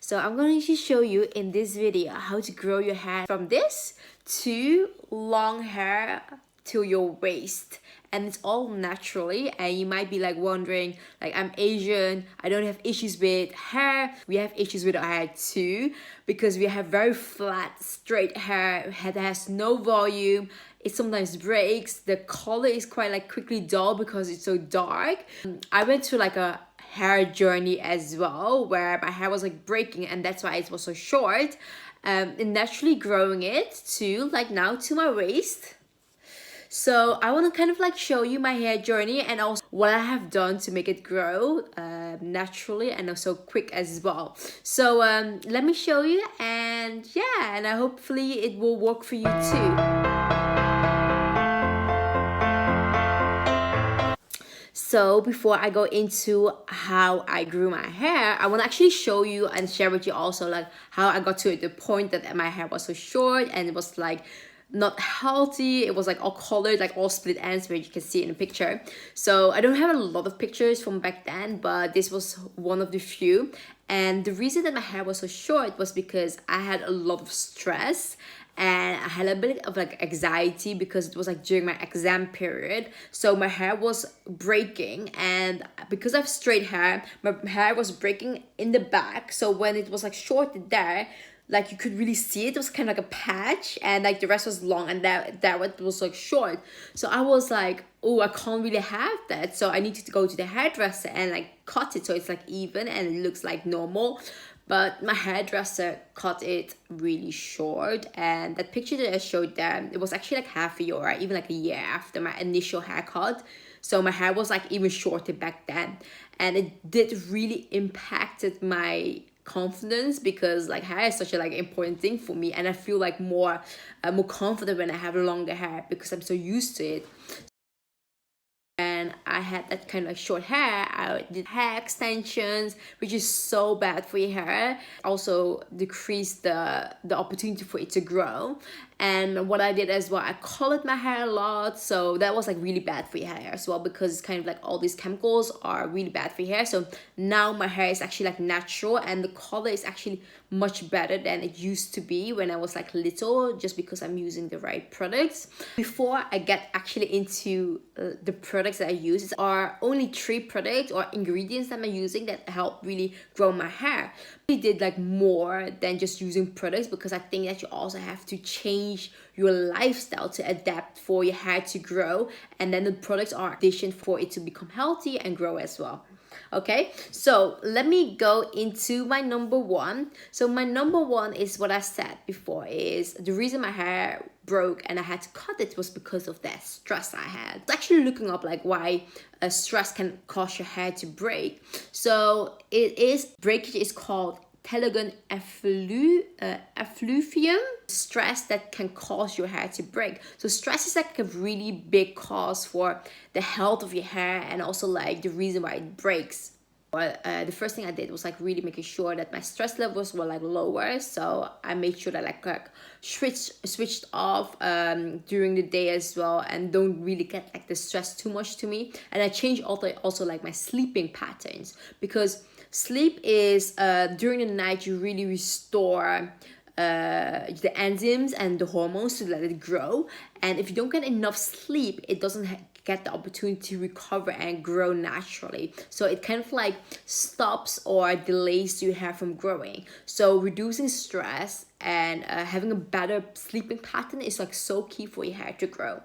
So I'm going to show you in this video how to grow your hair from this to long hair to your waist, and it's all naturally. And you might be like wondering, like, I'm Asian, I don't have issues with hair. We have issues with our hair too, because we have very flat straight hair that has no volume. It sometimes breaks. The color is quite like quickly dull because it's so dark. I went through like a hair journey as well, where my hair was like breaking, and that's why it was so short. And naturally growing it to like now to my waist. So I want to kind of like show you my hair journey and also what I have done to make it grow naturally and also quick as well. So let me show you, and yeah, and hopefully it will work for you too. So before I go into how I grew my hair, I want to actually show you and share with you also like how I got to the point that my hair was so short and it was like not healthy. It was like all colored, like all split ends, where you can see in the picture. So I don't have a lot of pictures from back then, but this was one of the few. And the reason that my hair was so short was because I had a lot of stress and I had a bit of like anxiety because it was like during my exam period. So my hair was breaking, and because I have straight hair, my hair was breaking in the back. So when it was like short there, like you could really see it was kind of like a patch, and like the rest was long, and that was like short. So I was like, oh, I can't really have that, so I needed to go to the hairdresser and like cut it so it's like even and it looks like normal. But my hairdresser cut it really short, and that picture that I showed them, it was actually like half a year or even like a year after my initial haircut. So my hair was like even shorter back then, and it did really impacted my confidence, because like hair is such a like important thing for me, and I feel like more confident when I have longer hair because I'm so used to it. And I had that kind of like short hair. I did hair extensions, which is so bad for your hair. Also decreased the opportunity for it to grow. And what I did as well, I colored my hair a lot. So that was like really bad for your hair as well, because it's kind of like all these chemicals are really bad for your hair. So now my hair is actually like natural, and the color is actually much better than it used to be when I was like little, just because I'm using the right products. Before I get actually into the products that I use, there are only 3 products or ingredients that I'm using that help really grow my hair. I did like more than just using products, because I think that you also have to change your lifestyle to adapt for your hair to grow, and then the products are addition for it to become healthy and grow as well. Okay, so let me go into my number one. So my number one is what I said before, is the reason my hair broke and I had to cut it was because of that stress I had. It's actually looking up like why stress can cause your hair to break. So breakage is called telogen effluvium, stress that can cause your hair to break. So stress is like a really big cause for the health of your hair, and also like the reason why it breaks. The first thing I did was like really making sure that my stress levels were like lower. So I made sure that like switched off during the day as well, and don't really get like the stress too much to me. And I changed also like my sleeping patterns, because sleep is during the night you really restore the enzymes and the hormones to let it grow. And if you don't get enough sleep, it doesn't get the opportunity to recover and grow naturally. So it kind of like stops or delays your hair from growing. So reducing stress and having a better sleeping pattern is like so key for your hair to grow.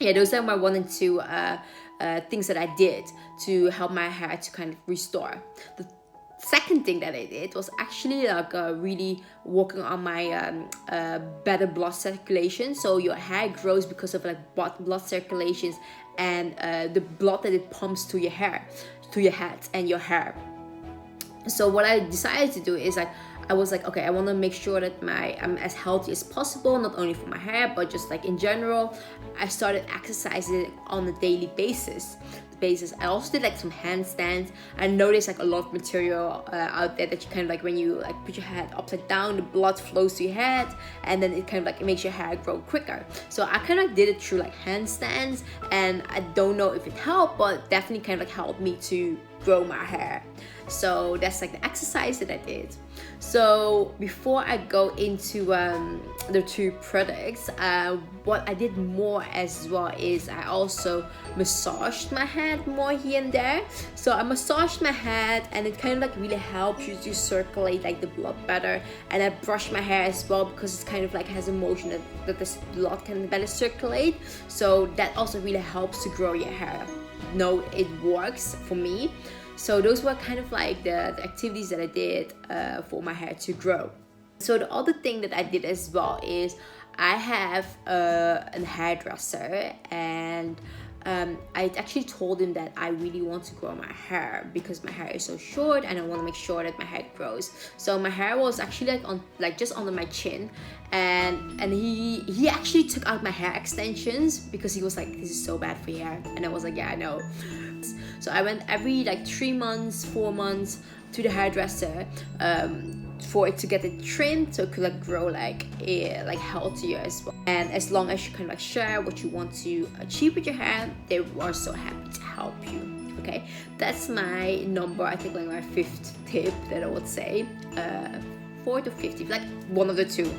Yeah, those are my 1 and 2 things that I did to help my hair to kind of restore. The second thing that I did was actually like really working on my better blood circulation. So your hair grows because of like blood circulations and the blood that it pumps to your hair, to your head and your hair. So what I decided to do is like, I was like, okay, I want to make sure that I'm as healthy as possible, not only for my hair, but just like in general. I started exercising on a daily basis. I also did like some handstands. I noticed like a lot of material out there that you kind of like, when you like put your head upside down, the blood flows to your head, and then it kind of like it makes your hair grow quicker. So I kind of did it through like handstands, and I don't know if it helped, but definitely kind of like helped me to grow my hair. So that's like the exercise that I did. So before I go into the two products, what I did more as well is I also massaged my head more here and there. So I massaged my head, and it kind of like really helps you to circulate like the blood better. And I brushed my hair as well, because it's kind of like has a motion that the blood can better circulate. So that also really helps to grow your hair. No, it works for me. So those were kind of like the activities that I did for my hair to grow. So the other thing that I did as well is I have a hairdresser, and I actually told him that I really want to grow my hair because my hair is so short, and I want to make sure that my hair grows. So my hair was actually like just under my chin, and he actually took out my hair extensions because he was like, this is so bad for your hair. And I was like, yeah, I know. So I went every like 3 months, 4 months to the hairdresser for it to get it trimmed, so it could like grow like healthier as well. And as long as you kind of like share what you want to achieve with your hair, they are so happy to help you. Okay, that's my number, I think like my 5th tip that I would say, 4th or 5th, like one of the two.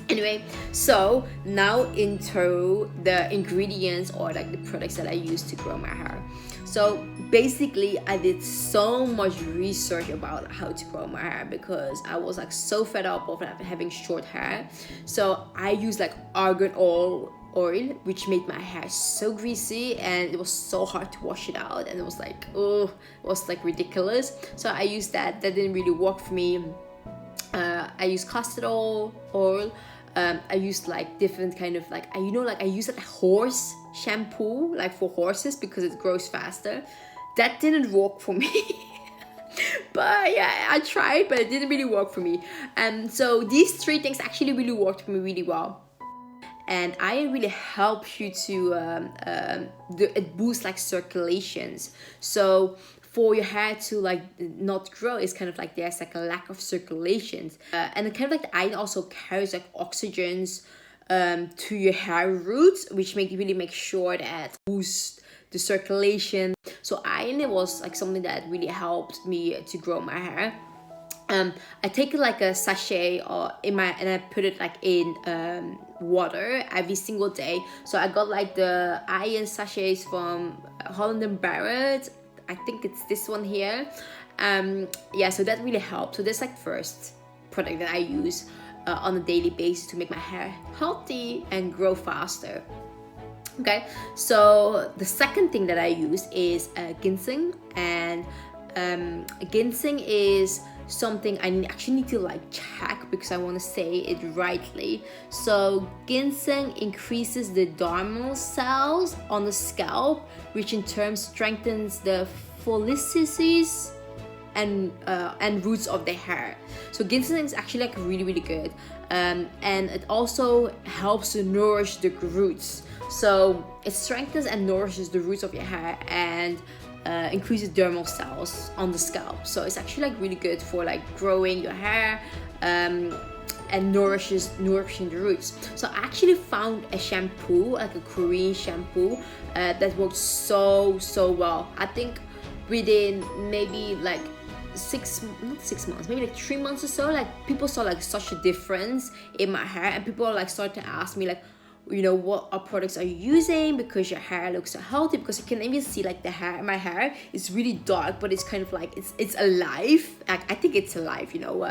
Anyway, so now into the ingredients or like the products that I use to grow my hair. So basically I did so much research about how to grow my hair because I was like so fed up of having short hair. So I used like argan oil, which made my hair so greasy, and it was so hard to wash it out, and it was like, oh, it was like ridiculous. So I used that didn't really work for me. I used castor oil. I used like different kind of like, I used like horse shampoo, like for horses, because it grows faster. That didn't work for me. But yeah, I tried, but it didn't really work for me. And so these 3 things actually really worked for me really well. And iron really helps you to it boosts like circulations. So for your hair to like not grow, it's kind of like there's like a lack of circulations, and kind of like the iron also carries like oxygens to your hair roots, which really make sure that boost the circulation. So iron was like something that really helped me to grow my hair. I take like a sachet and I put it like in water every single day. So I got like the iron sachets from Holland and Barret. I think it's this one here. Yeah, so that really helped. So that's like first product that I use on a daily basis to make my hair healthy and grow faster. Okay, so the second thing that I use is ginseng, and ginseng is something I actually need to like check because I want to say it rightly. So ginseng increases the dermal cells on the scalp, which in turn strengthens the follicles and roots of the hair. So ginseng is actually like really good, and it also helps to nourish the roots. So it strengthens and nourishes the roots of your hair and increases dermal cells on the scalp. So it's actually like really good for like growing your hair and nourishing the roots. So I actually found a shampoo, like a Korean shampoo, that worked so well. I think within maybe like not 6 months, maybe like 3 months or so, like people saw like such a difference in my hair, and people like started to ask me like, you know, what products are you using because your hair looks so healthy? Because you can even see like my hair is really dark, but it's kind of like it's alive. I think it's alive, you know.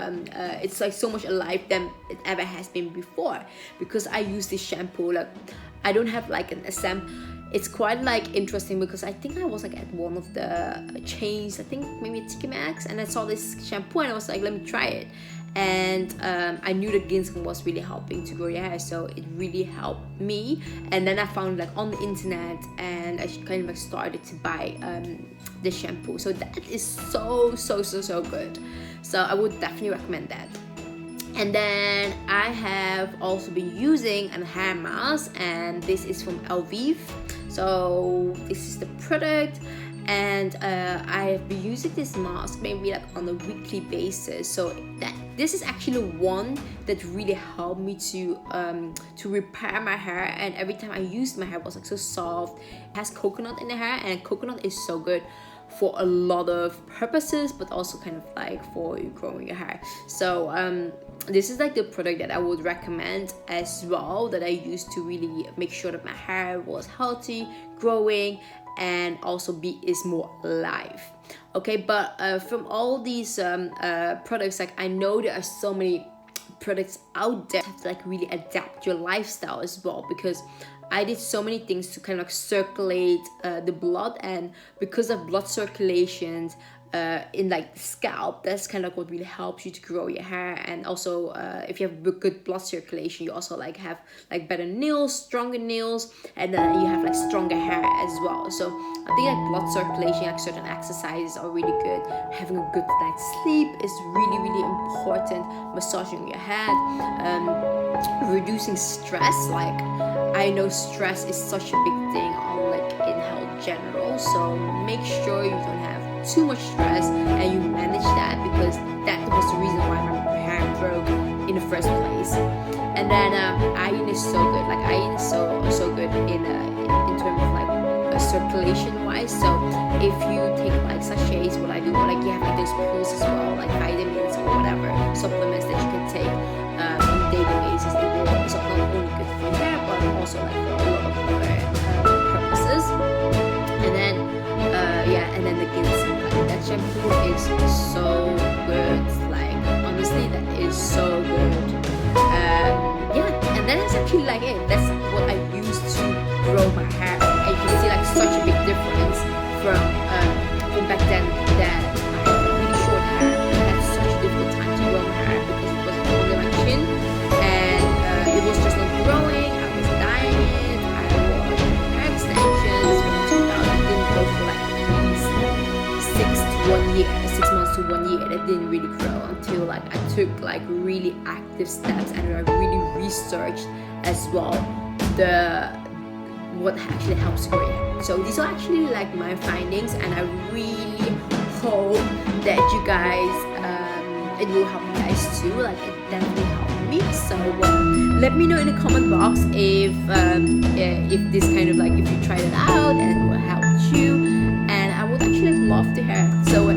It's like so much alive than it ever has been before, because I use this shampoo. Like I don't have like an SM. It's quite like interesting because I think I was like at one of the chains, I think maybe at TK Maxx, and I saw this shampoo and I was like, let me try it. And I knew that ginseng was really helping to grow your hair, so it really helped me. And then I found like on the internet, and I kind of like started to buy the shampoo. So that is so good. So I would definitely recommend that. And then I have also been using a hair mask, and this is from Elvive. So this is the product, and I have been using this mask maybe like on a weekly basis. So this is actually one that really helped me to repair my hair, and every time I used, my hair was like so soft. It has coconut in the hair, and coconut is so good for a lot of purposes, but also kind of like for growing your hair. So this is like the product that I would recommend as well, that I used to really make sure that my hair was healthy, growing, and also is more alive. Okay, but from all these products, like I know there are so many products out there. You have to like really adapt your lifestyle as well, because I did so many things to kind of circulate the blood, and because of blood circulations in like the scalp, that's kind of what really helps you to grow your hair. And also if you have good blood circulation, you also like have like better nails, stronger nails, and then you have like stronger hair as well. So I think like blood circulation, like certain exercises are really good. Having a good night's sleep is really, really important. Massaging your head, reducing stress. Like I know stress is such a big thing on like in health general, so make sure you don't have too much stress and you manage that, because that was the reason why my hair broke in the first place. And then iron is so good. Like iron is so good in terms of like circulation wise. So if you take like sachets, what I do, like you have like those pills as well, like vitamins or whatever supplements that you can take on a daily basis. It will also not only good for your hair, but also like for a lot of other purposes. And then and then the Ginseng, like that shampoo is so good. Like honestly, that is so good. And that is actually like it. That's what I used to grow my hair. And you can see like such a big difference from back then that I had really short hair. I had such a difficult time to grow my hair because it was under my chin, and it was just not growing. I was dyeing it. I wore hair extensions. I didn't go for like 6 months to 1 year. That didn't really grow until like I took like really active steps, and I really researched as well what actually helps grow your hair. So these are actually like my findings, and I really hope that you guys it will help you guys too. Like it definitely helped me. So let me know in the comment box if this kind of like, if you tried it out and it will help you, and I would actually love to hear. So